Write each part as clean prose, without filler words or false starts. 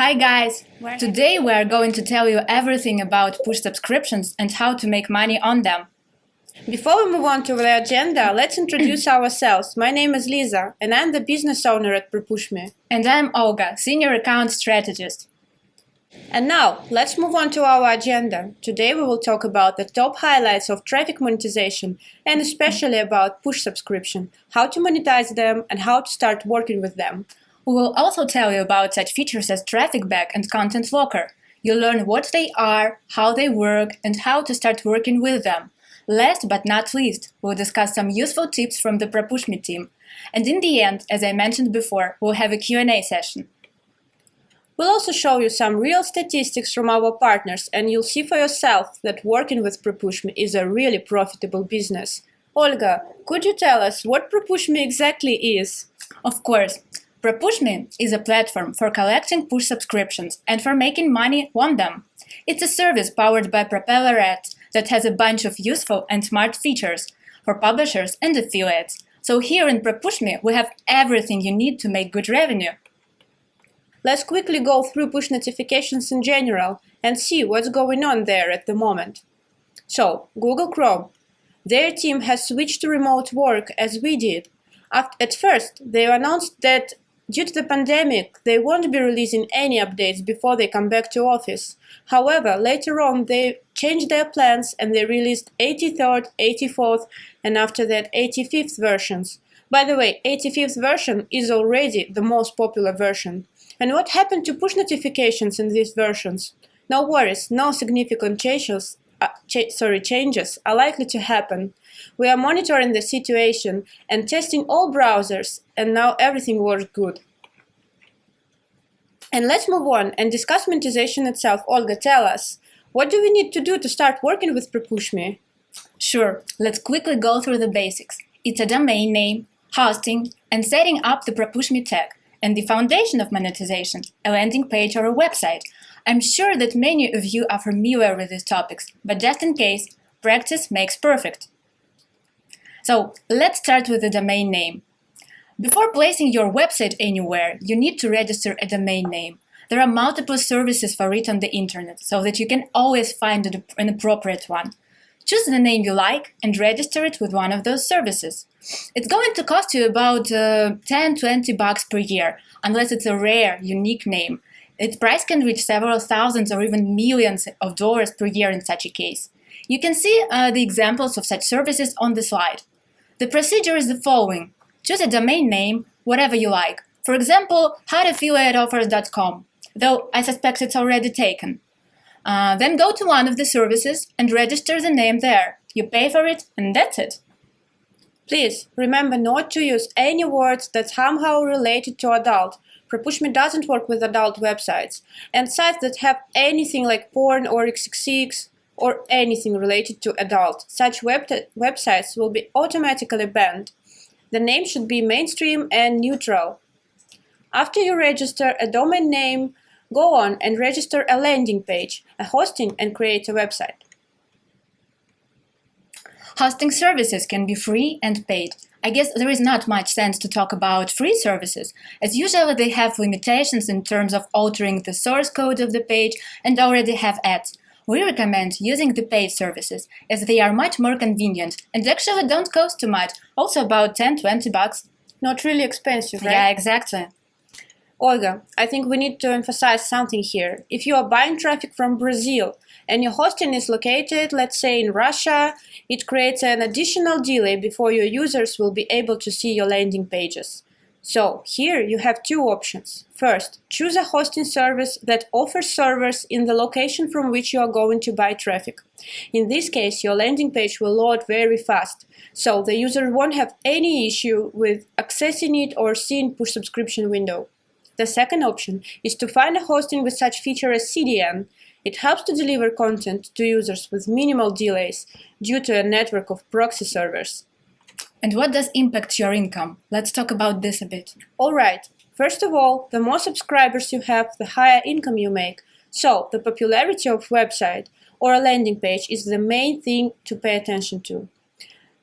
Hi guys! Today we are going to tell you everything about push subscriptions and how to make money on them. Before we move on to the agenda, let's introduce ourselves. My name is Lisa, and I'm the business owner at Propushme. And I'm Olga, Senior Account Strategist. And now, let's move on to our agenda. Today we will talk about the top highlights of traffic monetization, and especially about push subscription, how to monetize them, and how to start working with them. We will also tell you about such features as TrafficBack and Content Locker. You'll learn what they are, how they work, and how to start working with them. Last but not least, we'll discuss some useful tips from the Propushme team. And in the end, as I mentioned before, we'll have a Q&A session. We'll also show you some real statistics from our partners, and you'll see for yourself that working with Propushme is a really profitable business. Olga, could you tell us what Propushme exactly is? Of course. Propushme is a platform for collecting push subscriptions and for making money on them. It's a service powered by PropellerAds that has a bunch of useful and smart features for publishers and affiliates. So here in Propushme, we have everything you need to make good revenue. Let's quickly go through push notifications in general and see what's going on there at the moment. So, Google Chrome. Their team has switched to remote work as we did. At first, they announced that due to the pandemic, they won't be releasing any updates before they come back to office. However, later on, they changed their plans and they released 83rd, 84th, and after that 85th versions. By the way, 85th version is already the most popular version. And what happened to push notifications in these versions? No worries, no significant changes are likely to happen. We are monitoring the situation and testing all browsers, and now everything works good. And let's move on and discuss monetization itself. Olga, tell us, what do we need to do to start working with Propushme? Sure, let's quickly go through the basics. It's a domain name, hosting, and setting up the Propushme tag, and the foundation of monetization, a landing page or a website. I'm sure that many of you are familiar with these topics, but just in case, practice makes perfect. So let's start with the domain name. Before placing your website anywhere, you need to register a domain name. There are multiple services for it on the internet, so that you can always find an appropriate one. Choose the name you like and register it with one of those services. It's going to cost you about $10–20 per year, unless it's a rare, unique name. Its price can reach several thousands or even millions of dollars per year in such a case. You can see the examples of such services on the slide. The procedure is the following. Choose a domain name, whatever you like. For example, hotaffiliateoffers.com, though I suspect it's already taken. Then go to one of the services and register the name there. You pay for it, and that's it. Please remember not to use any words that somehow related to adult. Propushme doesn't work with adult websites, and sites that have anything like porn or XXX or anything related to adult. Such websites will be automatically banned. The name should be mainstream and neutral. After you register a domain name, go on and register a landing page, a hosting, and create a website. Hosting services can be free and paid. I guess there is not much sense to talk about free services, as usually they have limitations in terms of altering the source code of the page and already have ads. We recommend using the paid services, as they are much more convenient and actually don't cost too much, also about $10–20. Not really expensive, right? Yeah, exactly. Olga, I think we need to emphasize something here. If you are buying traffic from Brazil and your hosting is located, let's say, in Russia, it creates an additional delay before your users will be able to see your landing pages. So here you have two options. First, choose a hosting service that offers servers in the location from which you are going to buy traffic. In this case, your landing page will load very fast, so the user won't have any issue with accessing it or seeing push subscription window. The second option is to find a hosting with such feature as CDN. It helps to deliver content to users with minimal delays due to a network of proxy servers. And what does impact your income? Let's talk about this a bit. All right. First of all, the more subscribers you have, the higher income you make. So, the popularity of a website or a landing page is the main thing to pay attention to.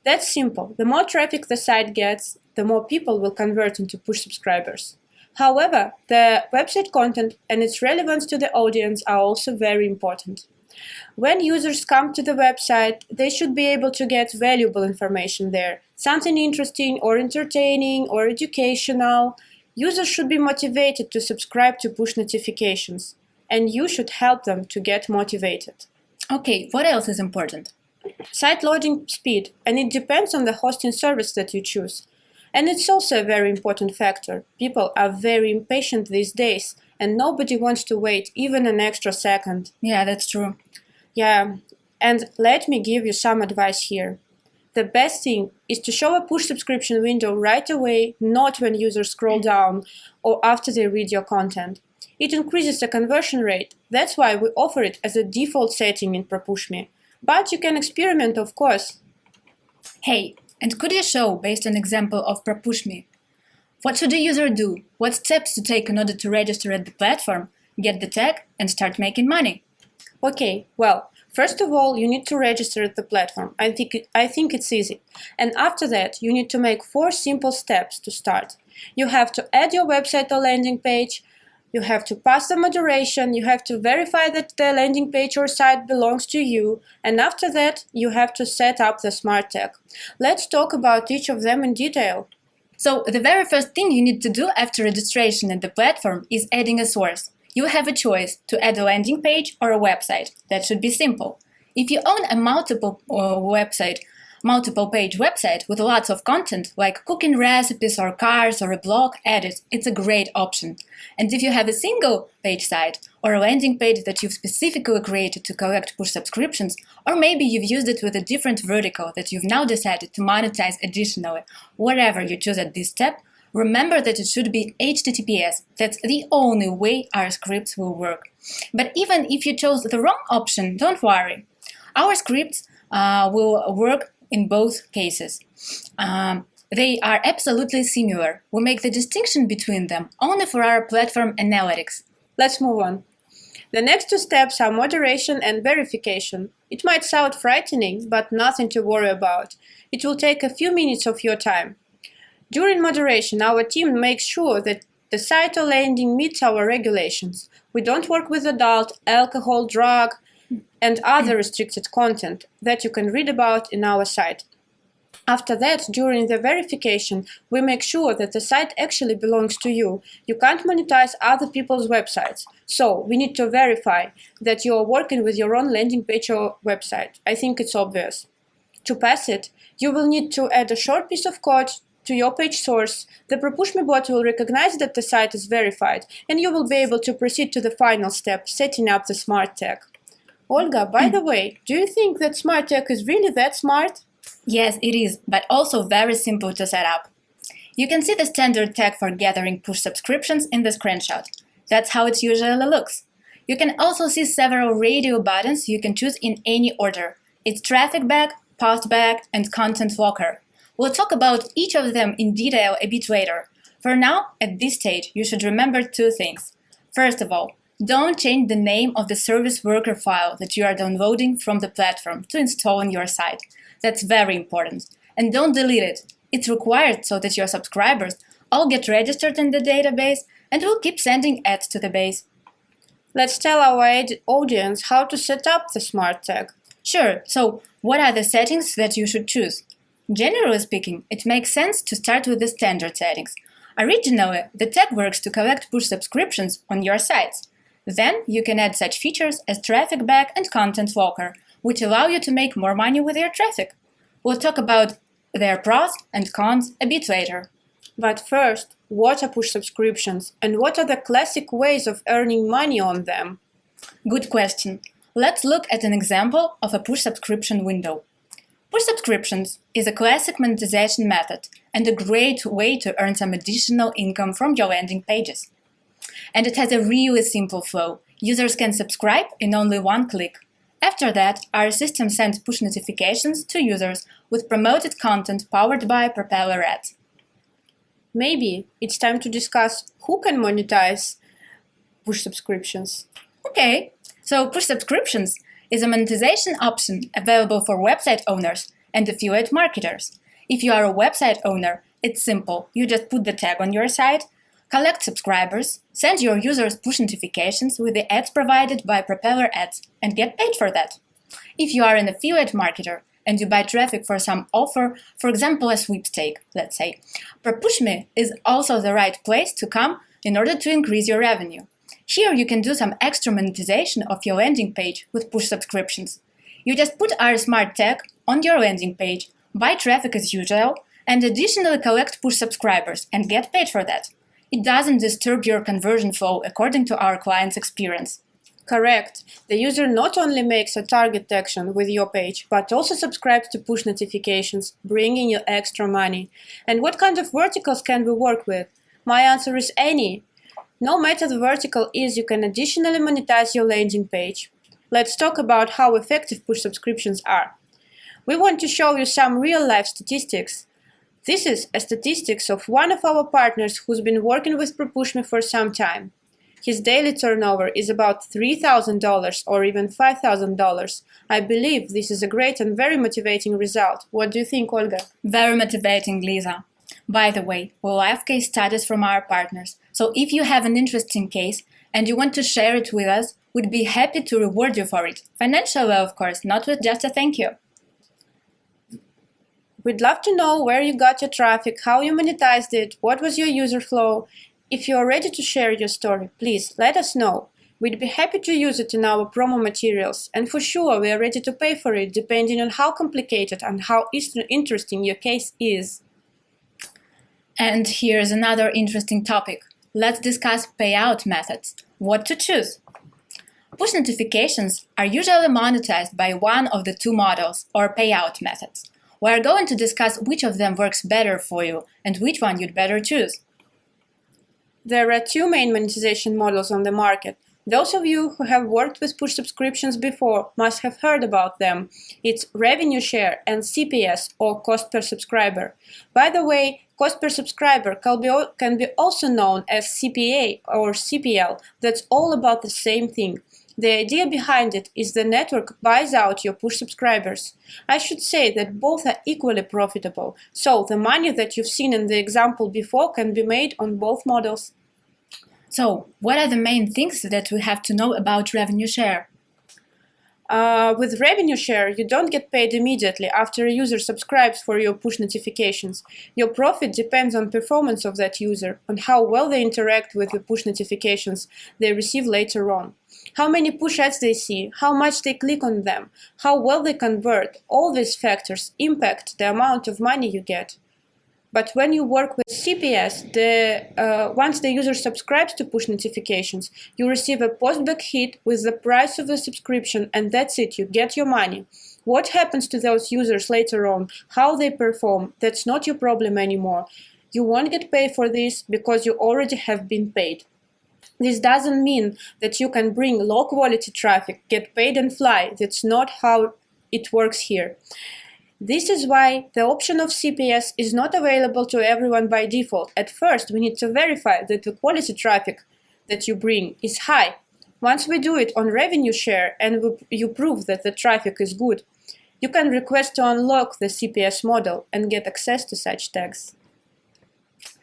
That's simple. The more traffic the site gets, the more people will convert into push subscribers. However, the website content and its relevance to the audience are also very important. When users come to the website, they should be able to get valuable information there, something interesting or entertaining or educational. Users should be motivated to subscribe to push notifications, and you should help them to get motivated. Okay, what else is important? Site loading speed, and it depends on the hosting service that you choose. And it's also a very important factor. People are very impatient these days, and nobody wants to wait even an extra second. Yeah, that's true. Yeah, and let me give you some advice here. The best thing is to show a push subscription window right away, not when users scroll down or after they read your content. It increases the conversion rate. That's why we offer it as a default setting in Propushme. But you can experiment, of course. Hey, and could you show, based on example of Propushme, what should a user do? What steps to take in order to register at the platform, get the tag, and start making money? Okay, well, first of all, you need to register at the platform. I think it's easy. And after that, you need to make 4 simple steps to start. You have to add your website or landing page. You have to pass the moderation. You have to verify that the landing page or site belongs to you. And after that, you have to set up the smart tag. Let's talk about each of them in detail. So the very first thing you need to do after registration at the platform is adding a source. You have a choice to add a landing page or a website. That should be simple. If you own a multiple page website with lots of content, like cooking recipes or cars or a blog, add it. It's a great option. And if you have a single page site or a landing page that you've specifically created to collect push subscriptions, or maybe you've used it with a different vertical that you've now decided to monetize additionally, whatever you choose at this step, remember that it should be HTTPS. That's the only way our scripts will work. But even if you chose the wrong option, don't worry. Our scripts will work in both cases. They are absolutely similar. We make the distinction between them only for our platform analytics. Let's move on. The next 2 steps are moderation and verification. It might sound frightening, but nothing to worry about. It will take a few minutes of your time. During moderation, our team makes sure that the site or landing meets our regulations. We don't work with adult, alcohol, drug, and other restricted content that you can read about in our site. After that, during the verification, we make sure that the site actually belongs to you. You can't monetize other people's websites. So we need to verify that you are working with your own landing page or website. I think it's obvious. To pass it, you will need to add a short piece of code to your page source. The Propushme bot will recognize that the site is verified, and you will be able to proceed to the final step, setting up the smart tag. Olga, by the way, do you think that smart tag is really that smart? Yes, it is, but also very simple to set up. You can see the standard tag for gathering push subscriptions in the screenshot. That's how it usually looks. You can also see several radio buttons you can choose in any order. It's TrafficBack, Postback, and Content Locker. We'll talk about each of them in detail a bit later. For now, at this stage, you should remember 2 things. First of all, don't change the name of the service worker file that you are downloading from the platform to install on your site. That's very important. And don't delete it. It's required so that your subscribers all get registered in the database and will keep sending ads to the base. Let's tell our audience how to set up the smart tag. Sure, so what are the settings that you should choose? Generally speaking, it makes sense to start with the standard settings. Originally, the tag works to collect push subscriptions on your sites. Then you can add such features as TrafficBack and Content Locker, which allow you to make more money with your traffic. We'll talk about their pros and cons a bit later. But first, what are push subscriptions and what are the classic ways of earning money on them? Good question. Let's look at an example of a push subscription window. Push subscriptions is a classic monetization method and a great way to earn some additional income from your landing pages. And it has a really simple flow. Users can subscribe in only 1 click. After that, our system sends push notifications to users with promoted content powered by PropellerAds. Maybe it's time to discuss who can monetize push subscriptions. Okay, so push subscriptions is a monetization option available for website owners and affiliate marketers. If you are a website owner, it's simple. You just put the tag on your site, collect subscribers, send your users push notifications with the ads provided by PropellerAds, and get paid for that. If you are an affiliate marketer and you buy traffic for some offer, for example a sweepstake, let's say, Propushme is also the right place to come in order to increase your revenue. Here you can do some extra monetization of your landing page with push subscriptions. You just put our smart tag on your landing page, buy traffic as usual, and additionally collect push subscribers and get paid for that. It doesn't disturb your conversion flow according to our client's experience. Correct. The user not only makes a target action with your page, but also subscribes to push notifications, bringing you extra money. And what kind of verticals can we work with? My answer is any. No matter the vertical is, you can additionally monetize your landing page. Let's talk about how effective push subscriptions are. We want to show you some real-life statistics. This is a statistics of one of our partners who's been working with Propushme for some time. His daily turnover is about $3,000 or even $5,000. I believe this is a great and very motivating result. What do you think, Olga? Very motivating, Lisa. By the way, we love case studies from our partners, so if you have an interesting case and you want to share it with us, we'd be happy to reward you for it. Financially, of course, not with just a thank you. We'd love to know where you got your traffic, how you monetized it, what was your user flow. If you are ready to share your story, please let us know. We'd be happy to use it in our promo materials, and for sure we are ready to pay for it depending on how complicated and how interesting your case is. And here's another interesting topic. Let's discuss payout methods. What to choose? Push notifications are usually monetized by one of the two models or payout methods. We are going to discuss which of them works better for you and which one you'd better choose. There are two main monetization models on the market. Those of you who have worked with push subscriptions before must have heard about them. It's revenue share and CPS, or cost per subscriber. By the way, cost per subscriber can be also known as CPA or CPL. That's all about the same thing. The idea behind it is the network buys out your push subscribers. I should say that both are equally profitable, so the money that you've seen in the example before can be made on both models. So, what are the main things that we have to know about revenue share? With revenue share, you don't get paid immediately after a user subscribes for your push notifications. Your profit depends on performance of that user, on how well they interact with the push notifications they receive later on. How many push ads they see, how much they click on them, how well they convert, all these factors impact the amount of money you get. But when you work with CPS, once the user subscribes to push notifications, you receive a postback hit with the price of the subscription, and that's it, you get your money. What happens to those users later on, how they perform, that's not your problem anymore. You won't get paid for this because you already have been paid. This doesn't mean that you can bring low-quality traffic, get paid and fly. That's not how it works here. This is why the option of CPS is not available to everyone by default. At first, we need to verify that the quality traffic that you bring is high. Once we do it on revenue share and you prove that the traffic is good, you can request to unlock the CPS model and get access to such tags.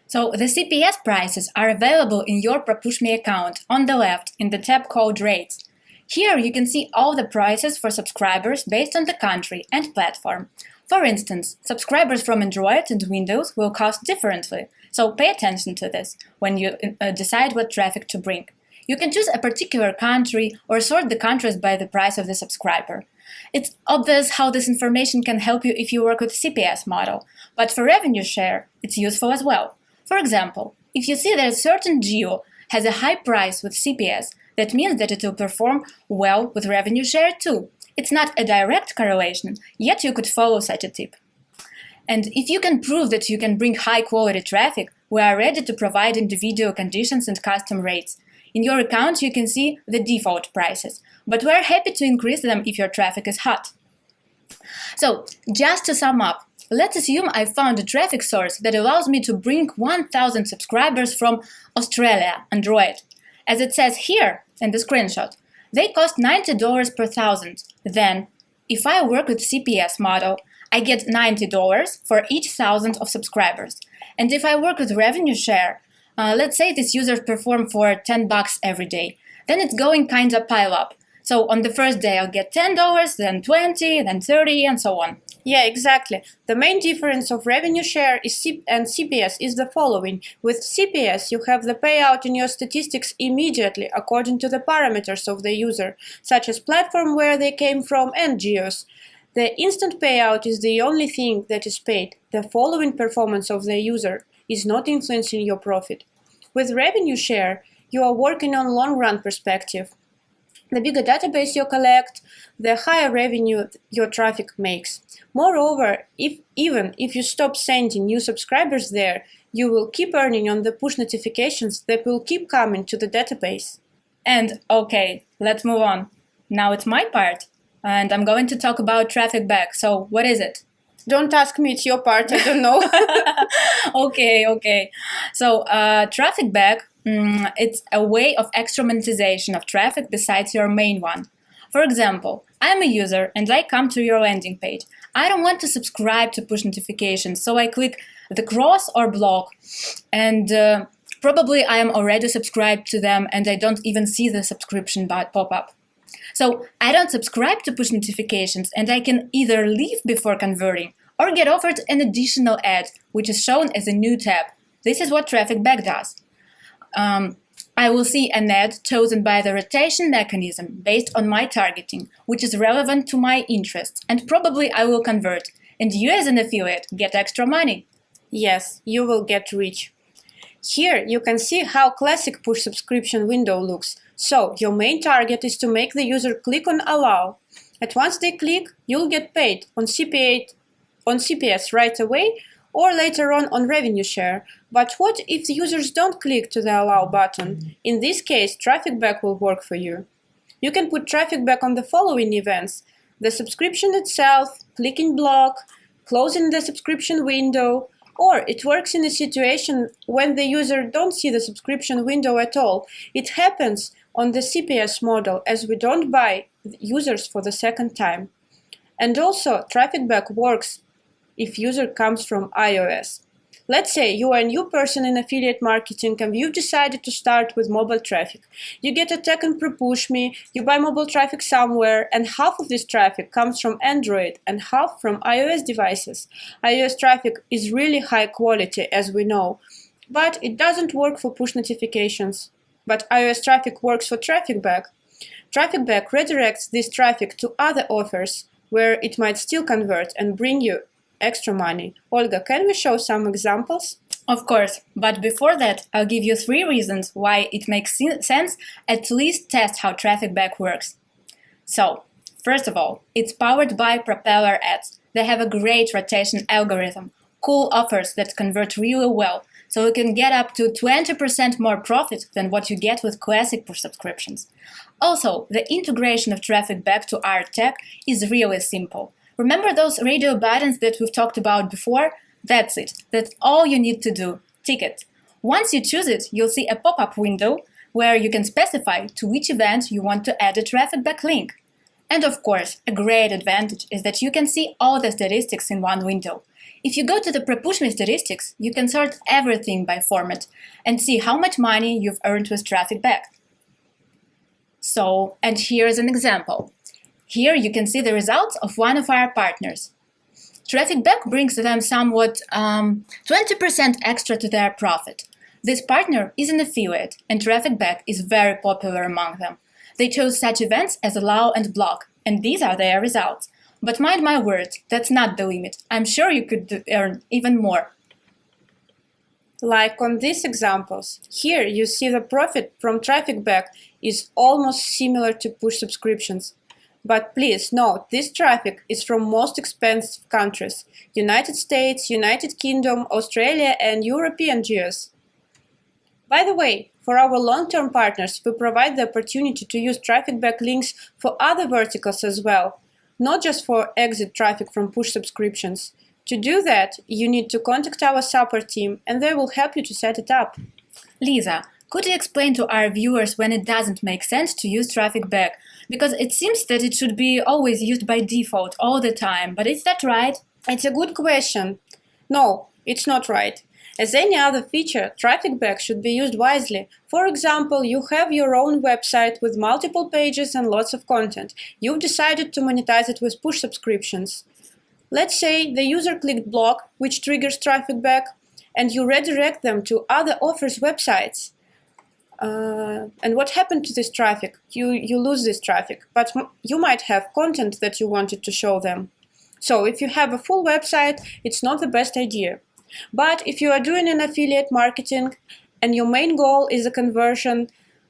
So the CPS prices are available in your Propushme account on the left in the tab called Rates. Here you can see all the prices for subscribers based on the country and platform. For instance, subscribers from Android and Windows will cost differently, so pay attention to this when you decide what traffic to bring. You can choose a particular country or sort the countries by the price of the subscriber. It's obvious how this information can help you if you work with CPS model, but for revenue share, it's useful as well. For example, if you see that a certain geo has a high price with CPS, that means that it will perform well with revenue share too. It's not a direct correlation, yet you could follow such a tip. And if you can prove that you can bring high-quality traffic, we are ready to provide individual conditions and custom rates. In your account, you can see the default prices, but we are happy to increase them if your traffic is hot. So, just to sum up, let's assume I found a traffic source that allows me to bring 1,000 subscribers from Australia, Android. As it says here in the screenshot, they cost $90 per 1,000. Then, if I work with CPS model, I get $90 for each 1,000 of subscribers. And if I work with revenue share, Let's say this user perform for $10 every day. Then it's going kind of pile up. So on the first day I'll get $10, then 20, then 30, and so on. Yeah, exactly. The main difference of revenue share and CPS is the following. With CPS, you have the payout in your statistics immediately according to the parameters of the user, such as platform where they came from and geos. The instant payout is the only thing that is paid. The following performance of the user is not influencing your profit. With revenue share, you are working on long-run perspective. The bigger database you collect, the higher revenue your traffic makes. Moreover, even if you stop sending new subscribers there, you will keep earning on the push notifications that will keep coming to the database. And okay, let's move on. Now it's my part, and I'm going to talk about TrafficBack. So what is it? Don't ask me, it's your part, I don't know. Okay. So TrafficBack, it's a way of extra monetization of traffic besides your main one. For example, I'm a user and I come to your landing page. I don't want to subscribe to push notifications, so I click the cross or block, and probably I am already subscribed to them and I don't even see the subscription pop up. So I don't subscribe to push notifications and I can either leave before converting or get offered an additional ad, which is shown as a new tab. This is what TrafficBack does. I will see an ad chosen by the rotation mechanism based on my targeting, which is relevant to my interests, and probably I will convert, and you as an affiliate get extra money. Yes, you will get rich. Here you can see how classic push subscription window looks. So your main target is to make the user click on allow. And once they click, you'll get paid on CPS right away or later on revenue share. But what if the users don't click to the allow button? In this case, TrafficBack will work for you. You can put TrafficBack on the following events: the subscription itself, clicking block, closing the subscription window, or it works in a situation when the user don't see the subscription window at all. It happens on the CPS model as we don't buy users for the second time. And also, TrafficBack works if user comes from iOS. Let's say you are a new person in affiliate marketing and you've decided to start with mobile traffic. You get a tag in Propushme, you buy mobile traffic somewhere, and half of this traffic comes from Android and half from iOS devices. iOS traffic is really high quality, as we know, but it doesn't work for push notifications. But iOS traffic works for TrafficBack. TrafficBack redirects this traffic to other offers where it might still convert and bring you extra money. Olga, can we show some examples? Of course, but before that, I'll give you 3 reasons why it makes sense at least test how TrafficBack works. So, first of all, it's powered by PropellerAds. They have a great rotation algorithm, cool offers that convert really well, so you can get up to 20% more profit than what you get with classic push subscriptions. Also, the integration of TrafficBack to our tech is really simple. Remember those radio buttons that we've talked about before? That's it. That's all you need to do. Tick it. Once you choose it, you'll see a pop-up window where you can specify to which event you want to add a TrafficBack link. And of course, a great advantage is that you can see all the statistics in one window. If you go to the Propushme statistics, you can sort everything by format and see how much money you've earned with TrafficBack. So, and here's an example. Here you can see the results of one of our partners. TrafficBack brings them somewhat 20% extra to their profit. This partner is an affiliate, and TrafficBack is very popular among them. They chose such events as allow and block, and these are their results. But mind my words, that's not the limit. I'm sure you could earn even more. Like on these examples, here you see the profit from TrafficBack is almost similar to push subscriptions. But please note, this traffic is from most expensive countries: United States, United Kingdom, Australia, and European geos. By the way, for our long-term partners, we provide the opportunity to use TrafficBack links for other verticals as well, not just for exit traffic from push subscriptions. To do that, you need to contact our support team, and they will help you to set it up. Lisa, could you explain to our viewers when it doesn't make sense to use TrafficBack? Because it seems that it should be always used by default all the time, but is that right? It's a good question. No, it's not right. As any other feature, TrafficBack should be used wisely. For example, you have your own website with multiple pages and lots of content. You've decided to monetize it with push subscriptions. Let's say the user clicked block, which triggers TrafficBack, and you redirect them to other offers' websites. And what happened to this traffic? You lose this traffic, but you might have content that you wanted to show them. So if you have a full website, it's not the best idea. But if you are doing an affiliate marketing and your main goal is a conversion,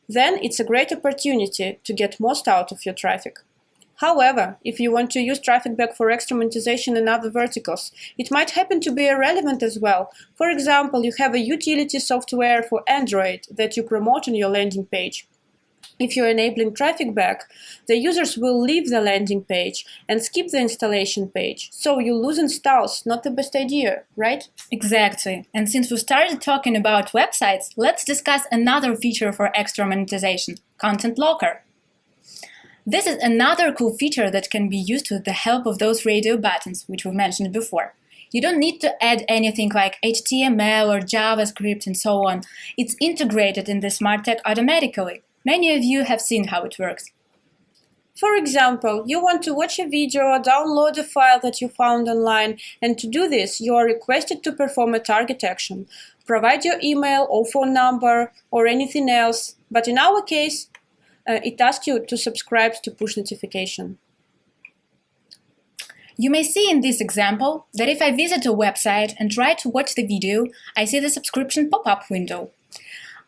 then it's a great opportunity to get most out of your traffic. However, if you want to use TrafficBack for extra monetization in other verticals, it might happen to be irrelevant as well. For example, you have a utility software for Android that you promote on your landing page. If you're enabling TrafficBack, the users will leave the landing page and skip the installation page. So you lose installs, not the best idea, right? Exactly. And since we started talking about websites, let's discuss another feature for extra monetization, Content Locker. This is another cool feature that can be used with the help of those radio buttons, which we mentioned before. You don't need to add anything like HTML or JavaScript and so on. It's integrated in the smart tag automatically. Many of you have seen how it works. For example, you want to watch a video or download a file that you found online, and to do this, you are requested to perform a target action. Provide your email or phone number or anything else, but in our case, it asks you to subscribe to push notification. You may see in this example that if I visit a website and try to watch the video, I see the subscription pop-up window.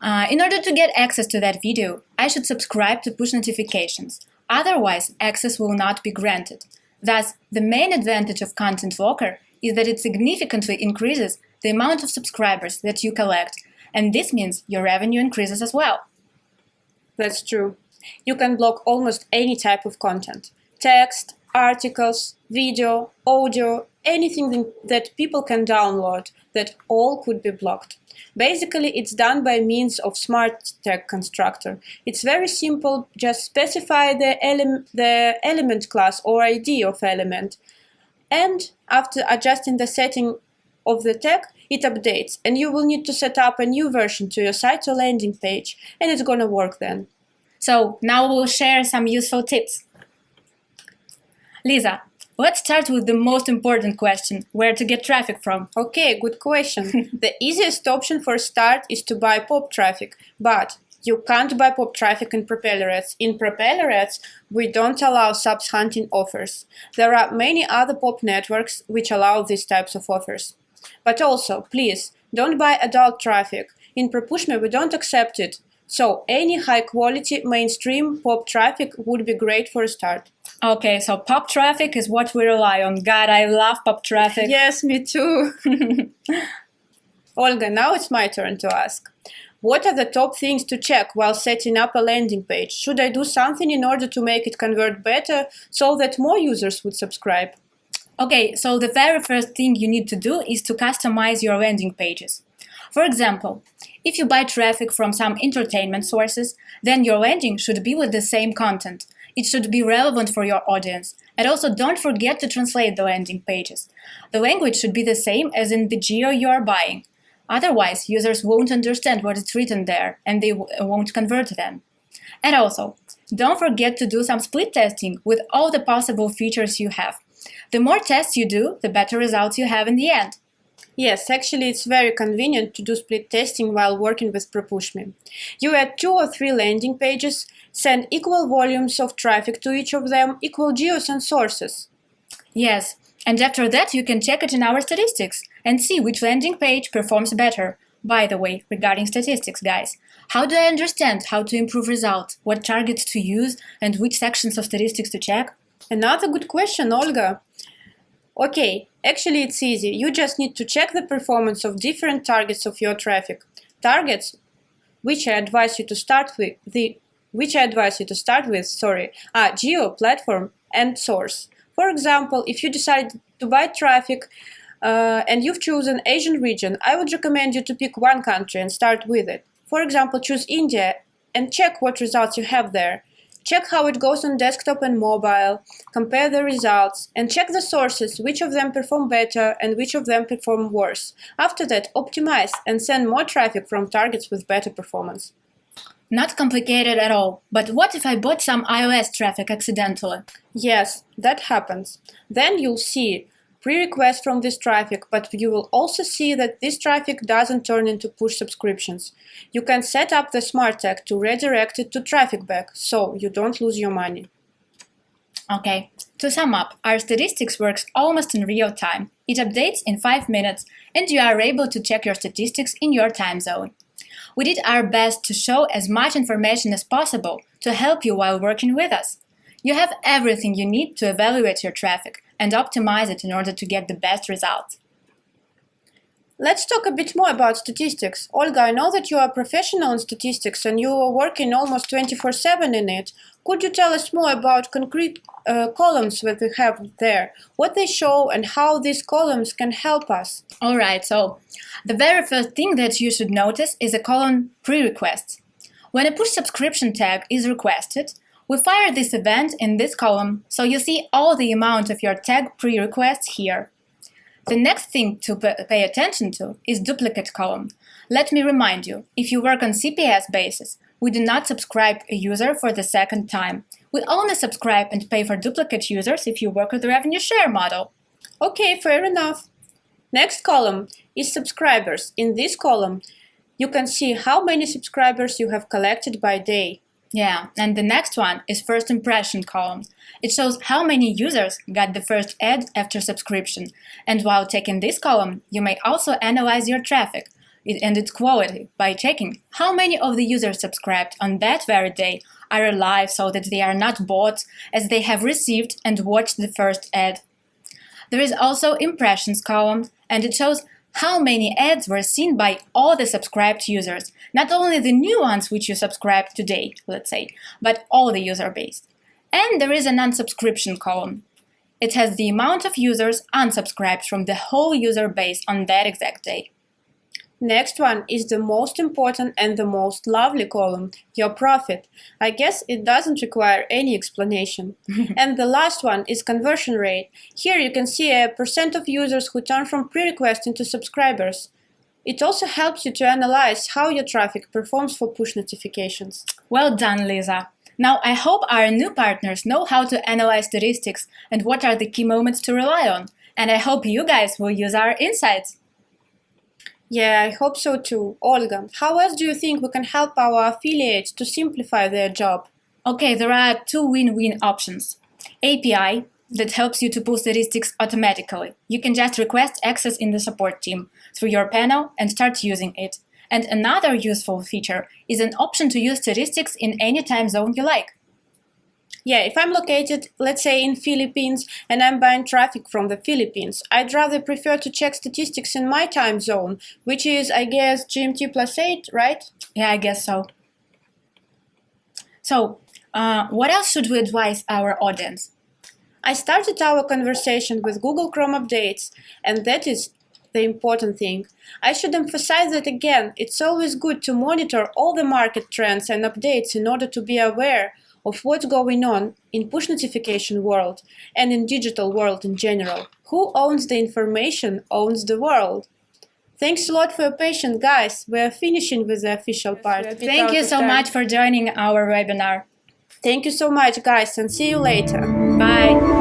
In order to get access to that video, I should subscribe to push notifications. Otherwise, access will not be granted. Thus, the main advantage of Content Locker is that it significantly increases the amount of subscribers that you collect, and this means your revenue increases as well. That's true. You can block almost any type of content. Text, articles, video, audio, anything that people can download, that all could be blocked. Basically, it's done by means of smart tag constructor. It's very simple, just specify the element class or ID of element. And after adjusting the setting of the tag, it updates, and you will need to set up a new version to your site or landing page, and it's gonna work then. So now we'll share some useful tips. Lisa, let's start with the most important question, where to get traffic from. Okay, good question. The easiest option for start is to buy pop traffic, but you can't buy pop traffic in PropellerAds. In PropellerAds, we don't allow subs hunting offers. There are many other pop networks which allow these types of offers. But also, please, don't buy adult traffic. In Propushme, we don't accept it. So any high-quality mainstream pop traffic would be great for a start. Okay, so pop traffic is what we rely on. God, I love pop traffic. Yes, me too. Olga, now it's my turn to ask. What are the top things to check while setting up a landing page? Should I do something in order to make it convert better so that more users would subscribe? Okay, so the very first thing you need to do is to customize your landing pages. For example, if you buy traffic from some entertainment sources, then your landing should be with the same content. It should be relevant for your audience. And also don't forget to translate the landing pages. The language should be the same as in the geo you are buying. Otherwise, users won't understand what is written there and they won't convert then. And also, don't forget to do some split testing with all the possible features you have. The more tests you do, the better results you have in the end. Yes, actually it's very convenient to do split testing while working with Propushme. You add 2 or 3 landing pages, send equal volumes of traffic to each of them, equal geos and sources. Yes, and after that you can check it in our statistics and see which landing page performs better. By the way, regarding statistics, guys, how do I understand how to improve results, what targets to use, and which sections of statistics to check? Another good question, Olga. Okay, actually it's easy. You just need to check the performance of different targets of your traffic. Targets, which I advise you to start with, are geo, platform, and source. For example, if you decide to buy traffic and you've chosen Asian region, I would recommend you to pick one country and start with it. For example, choose India and check what results you have there. Check how it goes on desktop and mobile, compare the results, and check the sources, which of them perform better and which of them perform worse. After that, optimize and send more traffic from targets with better performance. Not complicated at all, but what if I bought some iOS traffic accidentally? Yes, that happens. Then you'll see pre-requests from this traffic, but you will also see that this traffic doesn't turn into push subscriptions. You can set up the smart tag to redirect it to TrafficBack, so you don't lose your money. Okay, to sum up, our statistics works almost in real time. It updates in 5 minutes, and you are able to check your statistics in your time zone. We did our best to show as much information as possible to help you while working with us. You have everything you need to evaluate your traffic and optimize it in order to get the best results. Let's talk a bit more about statistics. Olga, I know that you are a professional in statistics and you are working almost 24/7 in it. Could you tell us more about concrete columns that we have there, what they show and how these columns can help us? Alright, so the very first thing that you should notice is the column pre-requests. When a push subscription tag is requested, we fire this event in this column, so you see all the amount of your tag pre-requests here. The next thing to pay attention to is duplicate column. Let me remind you, if you work on CPS basis, we do not subscribe a user for the second time. We only subscribe and pay for duplicate users if you work with the revenue share model. Okay, fair enough. Next column is subscribers. In this column, you can see how many subscribers you have collected by day. Yeah, and the next one is first impression column. It shows how many users got the first ad after subscription. And while checking this column, you may also analyze your traffic and its quality by checking how many of the users subscribed on that very day are alive so that they are not bots, as they have received and watched the first ad. There is also impressions column, and it shows how many ads were seen by all the subscribed users, not only the new ones which you subscribed today, let's say, but all the user base. And there is an unsubscription column. It has the amount of users unsubscribed from the whole user base on that exact day. Next one is the most important and the most lovely column, your profit. I guess it doesn't require any explanation. And the last one is conversion rate. Here you can see a percent of users who turn from pre-request into subscribers. It also helps you to analyze how your traffic performs for push notifications. Well done, Lisa. Now I hope our new partners know how to analyze statistics and what are the key moments to rely on. And I hope you guys will use our insights. Yeah, I hope so too. Olga, how else do you think we can help our affiliates to simplify their job? Okay, there are two win-win options. API that helps you to pull statistics automatically. You can just request access in the support team through your panel and start using it. And another useful feature is an option to use statistics in any time zone you like. Yeah, if I'm located, let's say, in Philippines and I'm buying traffic from the Philippines, I'd rather prefer to check statistics in my time zone, which is, I guess, GMT +8, right? Yeah, I guess so. So, what else should we advise our audience? I started our conversation with Google Chrome updates, and that is the important thing. I should emphasize that again, it's always good to monitor all the market trends and updates in order to be aware of what's going on in push notification world and in digital world in general. Who owns the information owns the world. Thanks a lot for your patience, guys. We are finishing with the official part. Thank you so much for joining our webinar. Thank you so much, guys, and see you later. Bye.